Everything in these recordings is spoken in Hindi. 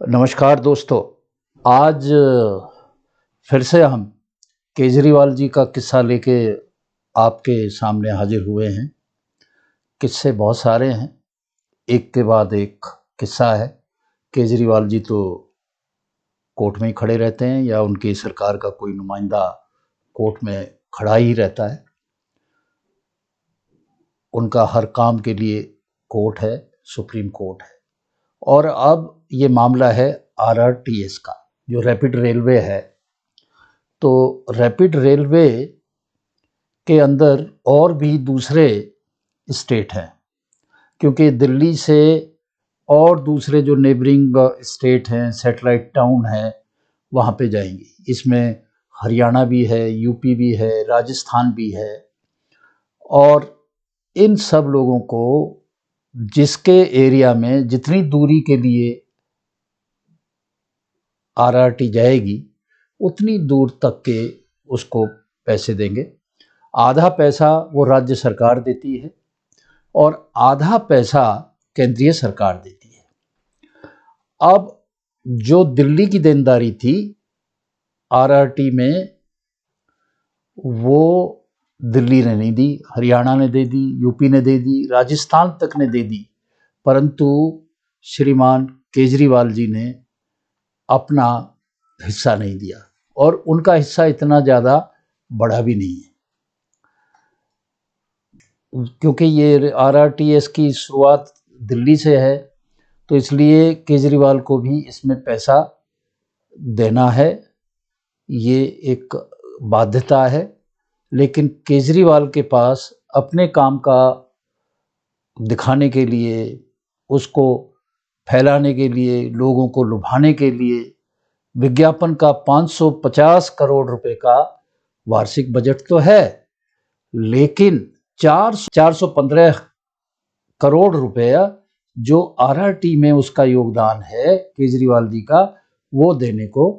नमस्कार दोस्तों। आज फिर से हम केजरीवाल जी का किस्सा लेके आपके सामने हाजिर हुए हैं। किस्से बहुत सारे हैं, एक के बाद एक किस्सा है। केजरीवाल जी तो कोर्ट में ही खड़े रहते हैं या उनकी सरकार का कोई नुमाइंदा कोर्ट में खड़ा ही रहता है। उनका हर काम के लिए कोर्ट है, सुप्रीम कोर्ट है। और अब ये मामला है आरआरटीएस का, जो रैपिड रेलवे है। तो रैपिड रेलवे के अंदर और भी दूसरे स्टेट हैं, क्योंकि दिल्ली से और दूसरे जो नेबरिंग स्टेट हैं, सैटेलाइट टाउन हैं, वहाँ पे जाएंगी। इसमें हरियाणा भी है, यूपी भी है, राजस्थान भी है। और इन सब लोगों को जिसके एरिया में जितनी दूरी के लिए आरआरटी जाएगी उतनी दूर तक के उसको पैसे देंगे। आधा पैसा वो राज्य सरकार देती है और आधा पैसा केंद्रीय सरकार देती है। अब जो दिल्ली की देनदारी थी आरआरटी में, वो दिल्ली ने नहीं दी, हरियाणा ने दे दी, यूपी ने दे दी, राजस्थान तक ने दे दी। परंतु श्रीमान केजरीवाल जी ने अपना हिस्सा नहीं दिया, और उनका हिस्सा इतना ज़्यादा बड़ा भी नहीं है, क्योंकि ये आरआरटीएस की शुरुआत दिल्ली से है। तो इसलिए केजरीवाल को भी इसमें पैसा देना है, ये एक बाध्यता है। लेकिन केजरीवाल के पास अपने काम का दिखाने के लिए, उसको फैलाने के लिए, लोगों को लुभाने के लिए विज्ञापन का 550 करोड़ रुपए का वार्षिक बजट तो है, लेकिन 415 करोड़ रुपया जो आरआरटी में उसका योगदान है केजरीवाल जी का, वो देने को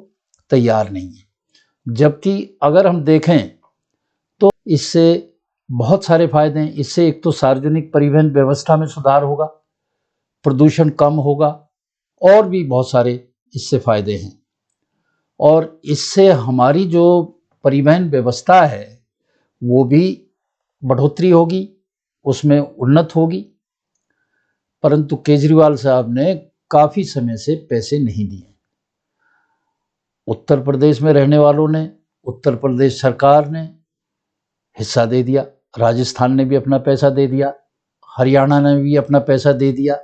तैयार नहीं है। जबकि अगर हम देखें तो इससे बहुत सारे फायदे हैं। इससे एक तो सार्वजनिक परिवहन व्यवस्था में सुधार होगा, प्रदूषण कम होगा, और भी बहुत सारे इससे फायदे हैं। और इससे हमारी जो परिवहन व्यवस्था है वो भी बढ़ोतरी होगी, उसमें उन्नत होगी। परंतु केजरीवाल साहब ने काफ़ी समय से पैसे नहीं दिए। उत्तर प्रदेश में रहने वालों ने, उत्तर प्रदेश सरकार ने हिस्सा दे दिया, राजस्थान ने भी अपना पैसा दे दिया, हरियाणा ने भी अपना पैसा दे दिया।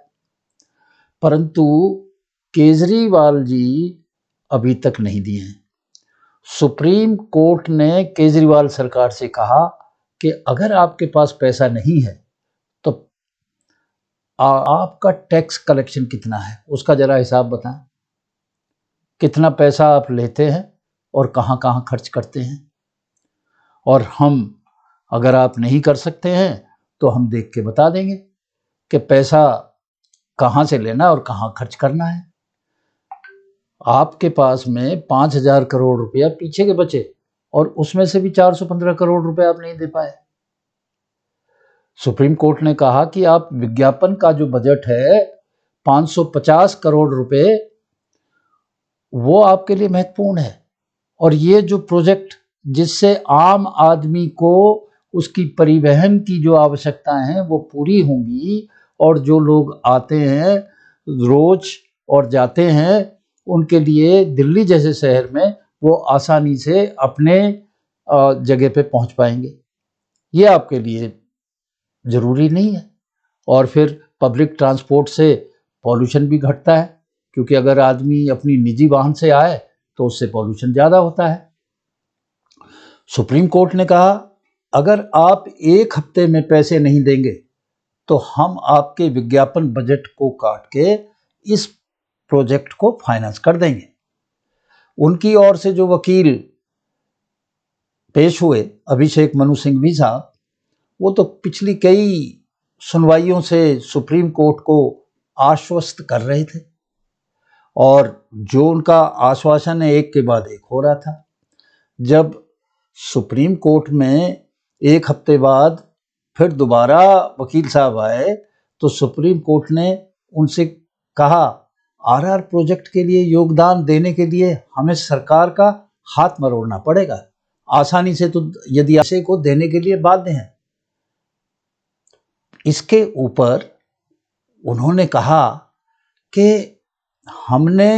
परंतु केजरीवाल जी अभी तक नहीं दिए हैं। सुप्रीम कोर्ट ने केजरीवाल सरकार से कहा कि अगर आपके पास पैसा नहीं है तो आपका टैक्स कलेक्शन कितना है उसका जरा हिसाब बताएं। कितना पैसा आप लेते हैं और कहाँ कहाँ खर्च करते हैं। और हम, अगर आप नहीं कर सकते हैं तो हम देख के बता देंगे कि पैसा कहाँ से लेना और कहाँ खर्च करना है। आपके पास में 5,000 करोड़ रुपया पीछे के बचे, और उसमें से भी 415 करोड़ रुपए आप नहीं दे पाए। सुप्रीम कोर्ट ने कहा कि आप विज्ञापन का जो बजट है 550 करोड़ रुपए, वो आपके लिए महत्वपूर्ण है। और ये जो प्रोजेक्ट जिससे आम आदमी को उसकी परिवहन की जो आवश्यकताएं हैं वो पूरी होंगी, और जो लोग आते हैं रोज और जाते हैं उनके लिए दिल्ली जैसे शहर में वो आसानी से अपने जगह पे पहुंच पाएंगे। ये आपके लिए ज़रूरी नहीं है। और फिर पब्लिक ट्रांसपोर्ट से पॉल्यूशन भी घटता है, क्योंकि अगर आदमी अपनी निजी वाहन से आए तो उससे पॉल्यूशन ज़्यादा होता है। सुप्रीम कोर्ट ने कहा अगर आप 1 हफ्ते में पैसे नहीं देंगे तो हम आपके विज्ञापन बजट को काट के इस प्रोजेक्ट को फाइनेंस कर देंगे। उनकी ओर से जो वकील पेश हुए, अभिषेक मनु सिंघवी साहब, वो तो पिछली कई सुनवाइयों से सुप्रीम कोर्ट को आश्वस्त कर रहे थे, और जो उनका आश्वासन है एक के बाद एक हो रहा था। जब सुप्रीम कोर्ट में 1 हफ्ते बाद फिर दोबारा वकील साहब आए तो सुप्रीम कोर्ट ने उनसे कहा आरआर प्रोजेक्ट के लिए योगदान देने के लिए हमें सरकार का हाथ मरोड़ना पड़ेगा। आसानी से तो यदि ऐसे को देने के लिए बाध्य हैं। इसके ऊपर उन्होंने कहा कि हमने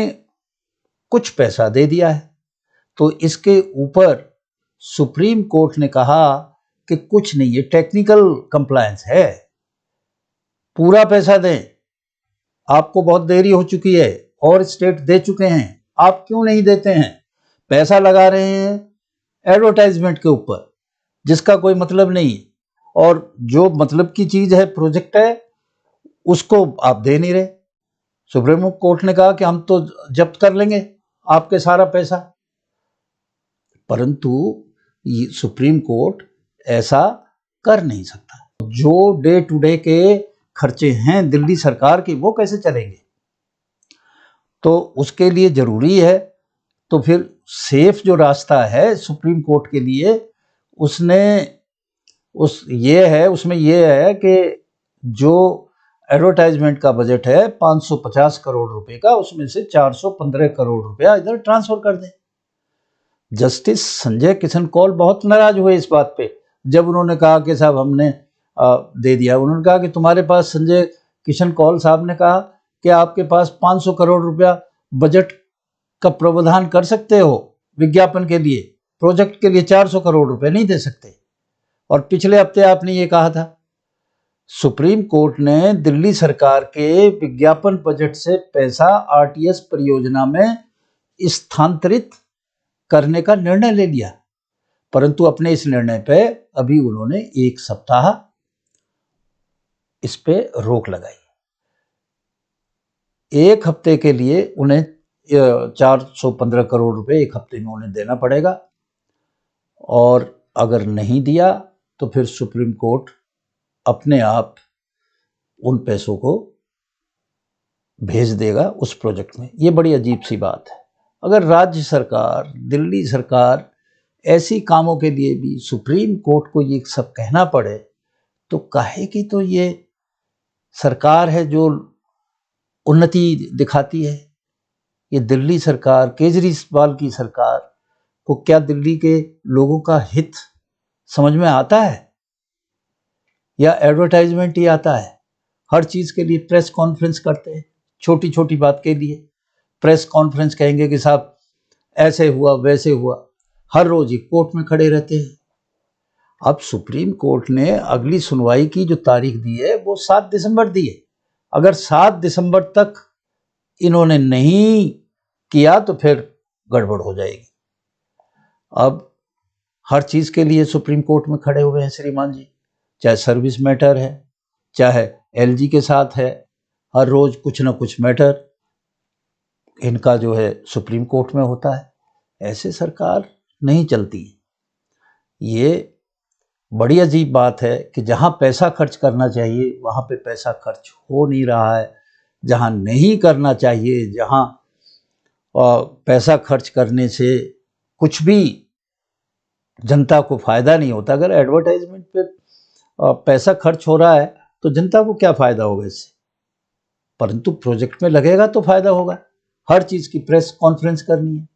कुछ पैसा दे दिया है, तो इसके ऊपर सुप्रीम कोर्ट ने कहा कि कुछ नहीं, ये टेक्निकल कंप्लायंस है, पूरा पैसा दें, आपको बहुत देरी हो चुकी है और स्टेट दे चुके हैं, आप क्यों नहीं देते हैं? पैसा लगा रहे हैं एडवर्टाइजमेंट के ऊपर जिसका कोई मतलब नहीं है, और जो मतलब की चीज है, प्रोजेक्ट है, उसको आप दे नहीं रहे। सुप्रीम कोर्ट ने कहा कि हम तो जब्त कर लेंगे आपके सारा पैसा, परंतु सुप्रीम कोर्ट ऐसा कर नहीं सकता। जो डे टू डे के खर्चे हैं दिल्ली सरकार की, वो कैसे चलेंगे? तो उसके लिए जरूरी है, तो फिर सेफ जो रास्ता है सुप्रीम कोर्ट के लिए, उसमें ये है कि जो एडवर्टाइजमेंट का बजट है 550 करोड़ रुपए का, उसमें से 415 करोड़ रुपया इधर ट्रांसफर कर दें। जस्टिस संजय किशन कौल बहुत नाराज हुए इस बात पे, जब उन्होंने कहा कि साहब हमने दे दिया। उन्होंने कहा कि तुम्हारे पास, संजय किशन कौल साहब ने कहा कि आपके पास 500 करोड़ रुपया बजट का प्रावधान कर सकते हो विज्ञापन के लिए, प्रोजेक्ट के लिए 400 करोड़ रुपए नहीं दे सकते। और पिछले हफ्ते आपने ये कहा था। सुप्रीम कोर्ट ने दिल्ली सरकार के विज्ञापन बजट से पैसा आरटीएस परियोजना में स्थानांतरित करने का निर्णय ले लिया, परंतु अपने इस निर्णय पे अभी उन्होंने 1 सप्ताह इस पे रोक लगाई। 1 हफ्ते के लिए उन्हें 415 करोड़ रुपए 1 हफ्ते में उन्हें देना पड़ेगा, और अगर नहीं दिया तो फिर सुप्रीम कोर्ट अपने आप उन पैसों को भेज देगा उस प्रोजेक्ट में। ये बड़ी अजीब सी बात है। अगर राज्य सरकार, दिल्ली सरकार ऐसी कामों के लिए भी सुप्रीम कोर्ट को ये सब कहना पड़े, तो काहे की तो ये सरकार है जो उन्नति दिखाती है। ये दिल्ली सरकार, केजरीवाल की सरकार को क्या दिल्ली के लोगों का हित समझ में आता है, या एडवर्टाइजमेंट ही आता है? हर चीज के लिए प्रेस कॉन्फ्रेंस करते हैं, छोटी छोटी बात के लिए प्रेस कॉन्फ्रेंस कहेंगे कि साहब ऐसे हुआ वैसे हुआ, हर रोज ही कोर्ट में खड़े रहते हैं। अब सुप्रीम कोर्ट ने अगली सुनवाई की जो तारीख दी है वो 7 दिसंबर दी है। अगर 7 दिसंबर तक इन्होंने नहीं किया तो फिर गड़बड़ हो जाएगी। अब हर चीज के लिए सुप्रीम कोर्ट में खड़े हुए हैं श्रीमान जी, चाहे सर्विस मैटर है, चाहे एलजी के साथ है, हर रोज कुछ ना कुछ मैटर इनका जो है सुप्रीम कोर्ट में होता है। ऐसे सरकार नहीं चलती। ये बड़ी अजीब बात है कि जहां पैसा खर्च करना चाहिए वहां पे पैसा खर्च हो नहीं रहा है, जहां नहीं करना चाहिए, जहां पैसा खर्च करने से कुछ भी जनता को फायदा नहीं होता। अगर एडवर्टाइजमेंट पे पैसा खर्च हो रहा है तो जनता को क्या फायदा होगा इससे? परंतु प्रोजेक्ट में लगेगा तो फायदा होगा। हर चीज की प्रेस कॉन्फ्रेंस करनी है,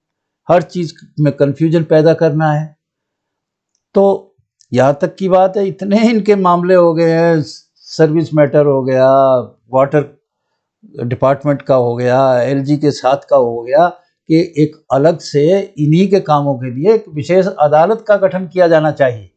हर चीज में कंफ्यूजन पैदा करना है। तो यहां तक की बात है, इतने इनके मामले हो गए हैं, सर्विस मैटर हो गया, वाटर डिपार्टमेंट का हो गया, एलजी के साथ का हो गया, कि एक अलग से इन्हीं के कामों के लिए एक विशेष अदालत का गठन किया जाना चाहिए।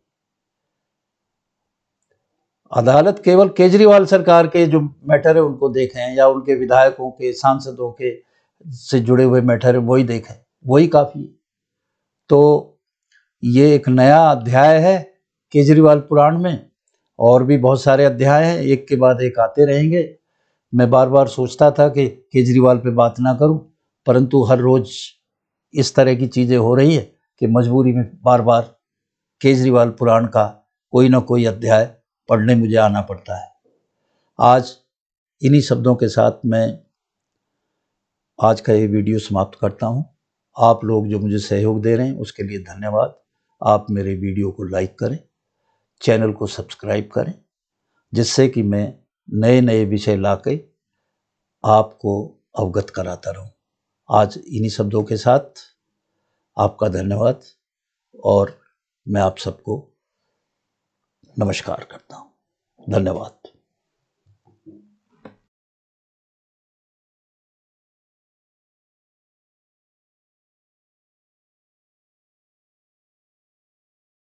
अदालत केवल केजरीवाल सरकार के जो मैटर है उनको देखें, या उनके विधायकों के, सांसदों के से जुड़े हुए मैटर है वही देखें, वही काफी है। तो ये एक नया अध्याय है केजरीवाल पुराण में, और भी बहुत सारे अध्याय हैं, एक के बाद एक आते रहेंगे। मैं बार बार सोचता था कि केजरीवाल पे बात ना करूं, परंतु हर रोज इस तरह की चीजें हो रही है कि मजबूरी में बार बार केजरीवाल पुराण का कोई ना कोई अध्याय पढ़ने मुझे आना पड़ता है। आज इन्हीं शब्दों के साथ मैं आज का ये वीडियो समाप्त करता हूँ। आप लोग जो मुझे सहयोग दे रहे हैं उसके लिए धन्यवाद। आप मेरे वीडियो को लाइक करें, चैनल को सब्सक्राइब करें, जिससे कि मैं नए नए विषय लाकर आपको अवगत कराता रहूं। आज इन्हीं शब्दों के साथ आपका धन्यवाद और मैं आप सबको नमस्कार करता हूं। धन्यवाद।